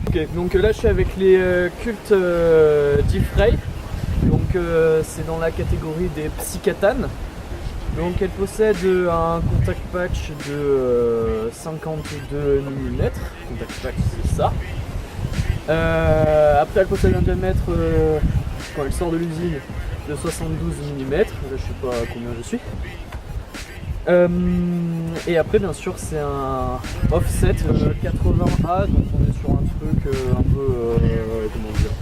Ok, donc là je suis avec les Cult Diffray. Donc c'est dans la catégorie des Psykatan. Donc elle possède un contact patch de 52 mm. Contact patch c'est ça. Après elle possède un diamètre quand elle sort de l'usine de 72 mm. Là je sais pas combien je suis. Et après bien sûr c'est un offset 80A, donc on est sur un truc un peu comment dire,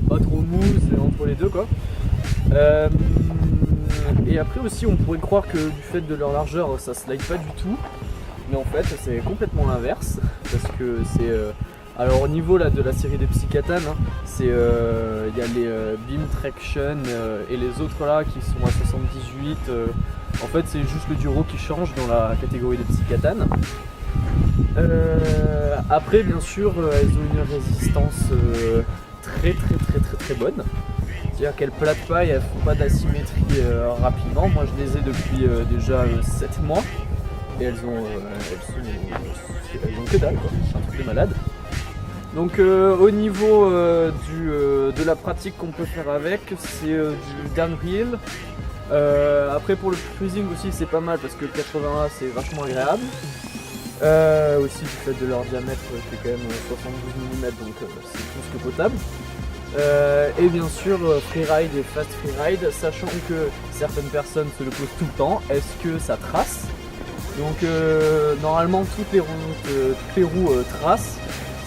pas trop mou, c'est entre les deux quoi. Et après aussi on pourrait croire que du fait de leur largeur ça slide pas du tout, mais en fait c'est complètement l'inverse, parce que c'est alors au niveau là de la série des Psykatan, hein, c'est y a les Beam Traction et les autres là qui sont à 78. En fait c'est juste le duro qui change dans la catégorie des Psykatan. Après bien sûr elles ont une résistance très bonne. C'est-à-dire qu'elles platent pas et elles font pas d'asymétrie rapidement. Moi je les ai depuis déjà 7 mois et elles ont que dalle quoi, c'est un truc de malade. Donc au niveau de la pratique qu'on peut faire avec, c'est du downhill. Après pour le cruising aussi c'est pas mal parce que le 80A c'est vachement agréable. Aussi du fait de leur diamètre qui est quand même 72 mm, donc c'est plus que potable. Et bien sûr freeride et fast freeride, sachant que certaines personnes se le posent tout le temps, est-ce que ça trace? Donc normalement toutes les roues tracent,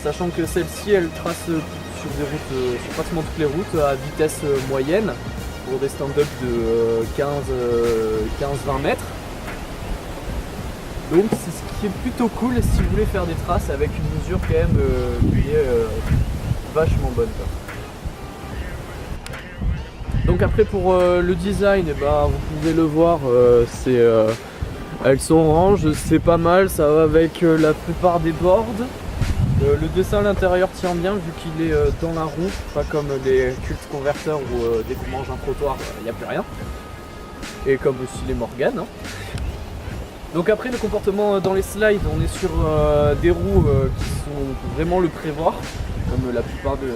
sachant que celle-ci elle trace sur des routes, sur pratiquement toutes les routes à vitesse moyenne pour des stand-up de 15-20 mètres. Donc c'est ce qui est plutôt cool si vous voulez faire des traces avec une mesure quand même qui est vachement bonne quoi. Donc après pour le design, eh ben, vous pouvez le voir, elles sont oranges, c'est pas mal, ça va avec la plupart des boards. Le dessin à l'intérieur tient bien vu qu'il est dans la roue, pas comme les Cult converteurs où dès qu'on mange un trottoir, il n'y a plus rien. Et comme aussi les Morgan. Hein. Donc après le comportement dans les slides, on est sur des roues qui sont vraiment le prévoir, comme la plupart de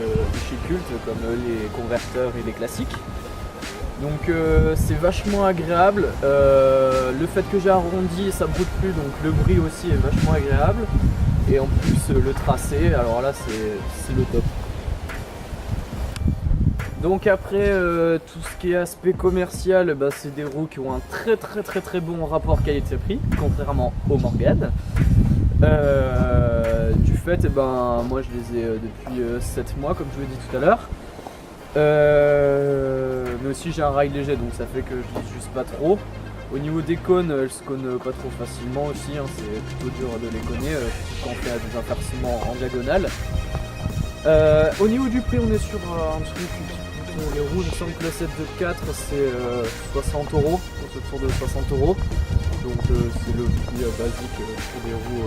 chez Cult, comme les converteurs et les classiques. Donc c'est vachement agréable, le fait que j'ai arrondi ça broute plus, donc le bruit aussi est vachement agréable. Et en plus le tracé, alors là c'est le top. Donc après tout ce qui est aspect commercial, bah, c'est des roues qui ont un très bon rapport qualité-prix, contrairement aux Morgan. Du fait, eh ben, moi je les ai depuis 7 mois comme je vous l'ai dit tout à l'heure. Mais aussi j'ai un rail léger donc ça fait que je les use pas trop. Au niveau des cônes, elles se cônent pas trop facilement aussi, hein, c'est plutôt dur de les côner quand on fait des inversements en diagonale. Au niveau du prix, on est sur un truc pour les roues, il me semble que le set de 4 c'est 60 €, autour de 60 €. Donc c'est le prix basique pour des roues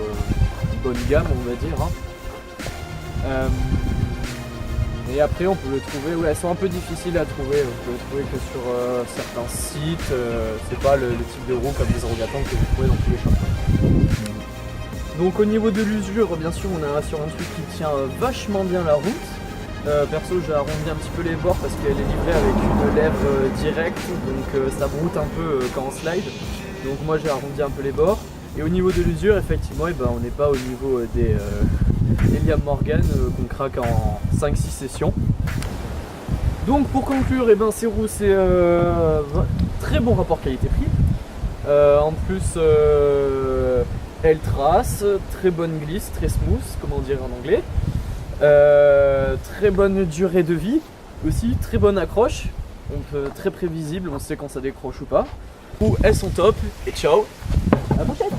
bonne gamme on va dire. Hein. Et après on peut le trouver, ouais, elles sont un peu difficiles à trouver, on peut les trouver que sur certains sites, c'est pas le type de roue comme des Rogatans que vous trouvez dans tous les shops. Donc au niveau de l'usure, bien sûr on est sur un truc qui tient vachement bien la route. Perso j'ai arrondi un petit peu les bords parce qu'elle est livrée avec une lèvre directe, donc ça broute un peu quand on slide. Donc moi j'ai arrondi un peu les bords. Et au niveau de l'usure, effectivement, eh ben, on n'est pas au niveau des Liam Morgan qu'on craque en 5-6 sessions. Donc pour conclure, eh ben, ces roues c'est très bon rapport qualité-prix. En plus elles tracent, très bonne glisse, très smooth, comment dire en anglais. Très bonne durée de vie, aussi très bonne accroche, donc très prévisible, on sait quand ça décroche ou pas. Elles sont top et ciao, à la prochaine.